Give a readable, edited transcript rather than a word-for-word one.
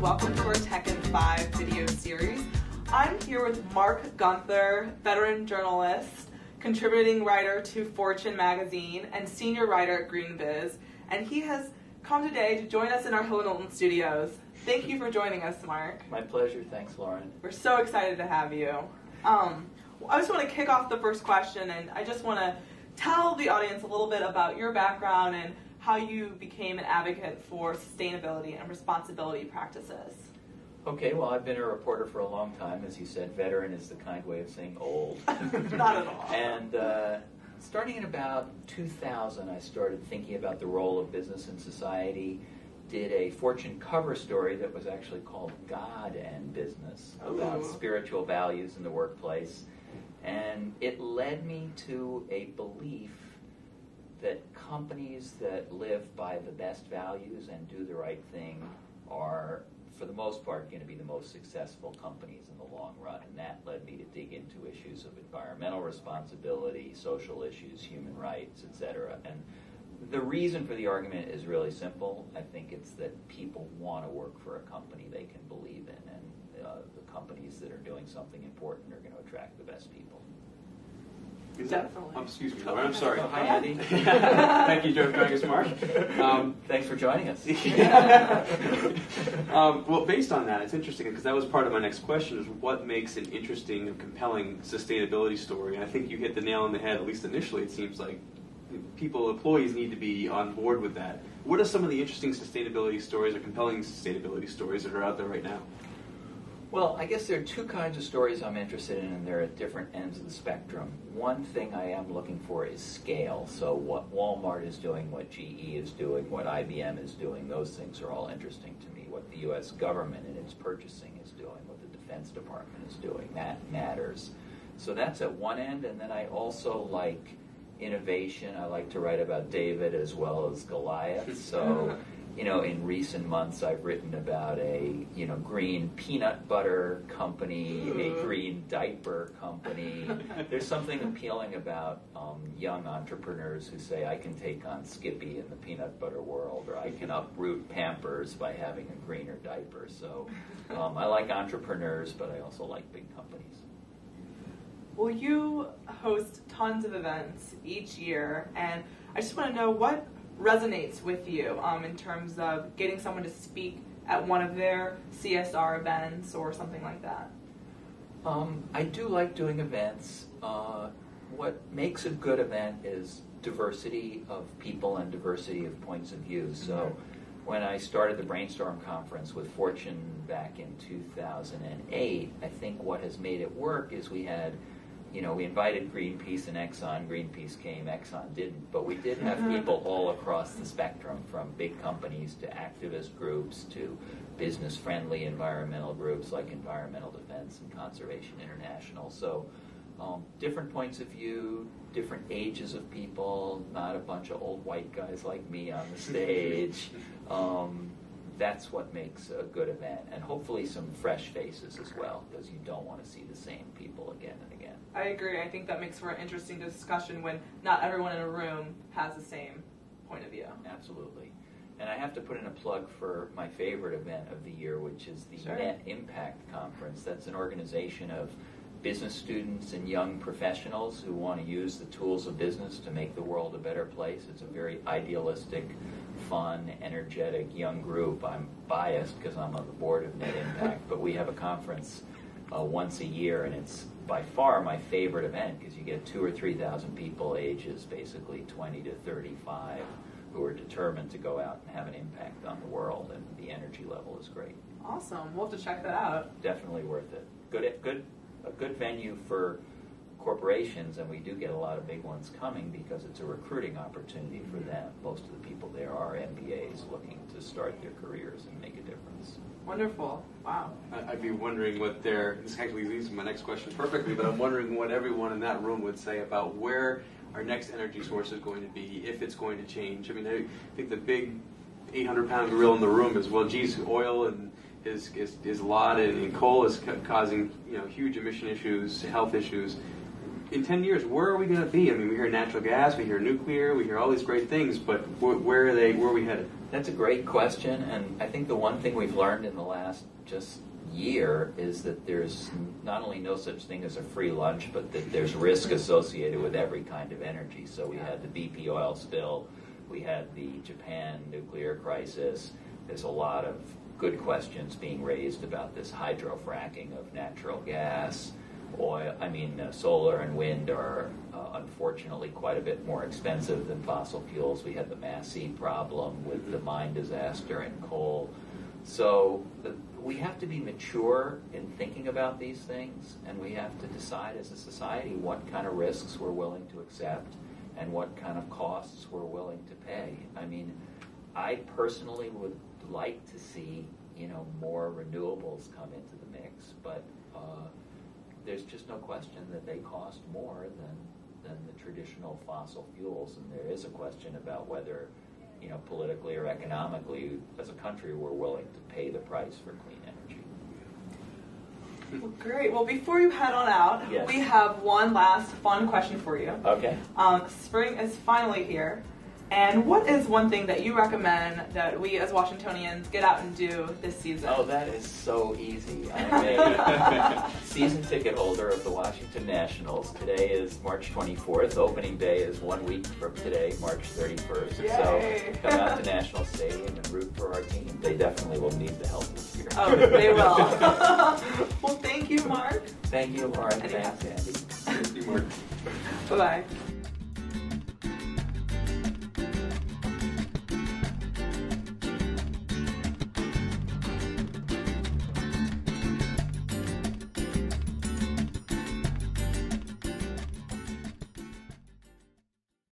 everyone. Welcome to our Tn5 video series. I'm here with Marc Gunther, veteran journalist, contributing writer to Fortune magazine, and senior writer at GreenBiz. And he has come today to join us in our Hill & Knowlton studios. Thank you for joining us, Marc. My pleasure. Thanks, Lauren. We're so excited to have you. I just want to kick off the first question, and I just want to tell the audience a little bit about your background and how you became an advocate for sustainability and responsibility practices. Okay, well, I've been a reporter for a long time. As you said, veteran is the kind way of saying old. Not at all. And starting in about 2000, I started thinking about the role of business in society. Did a Fortune cover story that was actually called God and Business, about spiritual values in the workplace. And it led me to a belief that companies that live by the best values and do the right thing are, for the most part, going to be the most successful companies in the long run. And that led me to dig into issues of environmental responsibility, social issues, human rights, etc. And the reason for the argument is really simple. I think it's that people want to work for a company they can believe in, and the companies that are doing something important are going to attract the best people. Definitely. Excuse me, Lauren, I'm sorry. Hi, Andy. Thank you for joining us, Marc. Thanks for joining us. Well, based on that, it's interesting because that was part of my next question: is what makes an interesting and compelling sustainability story? And I think you hit the nail on the head. At least initially, it seems like employees need to be on board with that. What are some of the interesting sustainability stories or compelling sustainability stories that are out there right now? Well, I guess there are two kinds of stories I'm interested in, and they're at different ends of the spectrum. One thing I am looking for is scale. So what Walmart is doing, what GE is doing, what IBM is doing, those things are all interesting to me. What the U.S. government in its purchasing is doing, what the Defense Department is doing, that matters. So that's at one end, and then I also like innovation. I like to write about David as well as Goliath. So, in recent months I've written about a, green peanut butter company, a green diaper company. There's something appealing about young entrepreneurs who say, I can take on Skippy in the peanut butter world, or I can uproot Pampers by having a greener diaper. So I like entrepreneurs, but I also like big companies. Well, you host tons of events each year, and I just want to know what resonates with you in terms of getting someone to speak at one of their CSR events or something like that. I do like doing events. What makes a good event is diversity of people and diversity of points of view. So when I started the Brainstorm Conference with Fortune back in 2008, I think what has made it work is we had we invited Greenpeace and Exxon. Greenpeace came, Exxon didn't. But we did have people all across the spectrum, from big companies to activist groups to business-friendly environmental groups like Environmental Defense and Conservation International. So different points of view, different ages of people, not a bunch of old white guys like me on the stage. That's what makes a good event. And hopefully some fresh faces as well, because you don't want to see the same people again and again. I agree. I think that makes for an interesting discussion when not everyone in a room has the same point of view. Absolutely. And I have to put in a plug for my favorite event of the year, which is the Net Impact Conference. That's an organization of business students and young professionals who want to use the tools of business to make the world a better place. It's a very idealistic, fun, energetic young group. I'm biased because I'm on the board of Net Impact, but we have a conference once a year, and it's by far my favorite event because you get 2,000 or 3,000 people, ages basically 20 to 35, who are determined to go out and have an impact on the world, and the energy level is great. Awesome. We'll have to check that out. Definitely worth it. A good venue for corporations, and we do get a lot of big ones coming because it's a recruiting opportunity for them. Most of the people there are MBAs looking to start their careers and make a difference. Wonderful. Wow. I'd be wondering what this actually leads to my next question perfectly, but I'm wondering what everyone in that room would say about where our next energy source is going to be, if it's going to change. I mean, I think the big 800-pound gorilla in the room is, well, geez, oil and is a lot, and coal is causing huge emission issues, health issues. in 10 years, where are we going to be? I mean, we hear natural gas, we hear nuclear, we hear all these great things, but where are we headed? That's a great question, and I think the one thing we've learned in the last just year is that there's not only no such thing as a free lunch, but that there's risk associated with every kind of energy. So we had the BP oil spill, we had the Japan nuclear crisis. There's a lot of good questions being raised about this hydrofracking of natural gas. Solar and wind are unfortunately quite a bit more expensive than fossil fuels. We had the Massey problem with the mine disaster and coal. So we have to be mature in thinking about these things, and we have to decide as a society what kind of risks we're willing to accept and what kind of costs we're willing to pay. I mean, I personally would like to see, more renewables come into the mix, but there's just no question that they cost more than the traditional fossil fuels, and there is a question about whether, politically or economically, as a country, we're willing to pay the price for clean energy. Well, great. Well, before you head on out, Yes. we have one last fun question for you. Okay. Spring is finally here. And what is one thing that you recommend that we as Washingtonians get out and do this season? Oh, that is so easy. I'm a season ticket holder of the Washington Nationals. Today is March 24th. Opening day is 1 week from today, March 31st. Yay. So come out to National Stadium and root for our team. They definitely will need the help this year. Oh, they will. Well, thank you, Mark. Thank you, Lauren. And Thanks, Andy. Thank you, Mark. Bye-bye.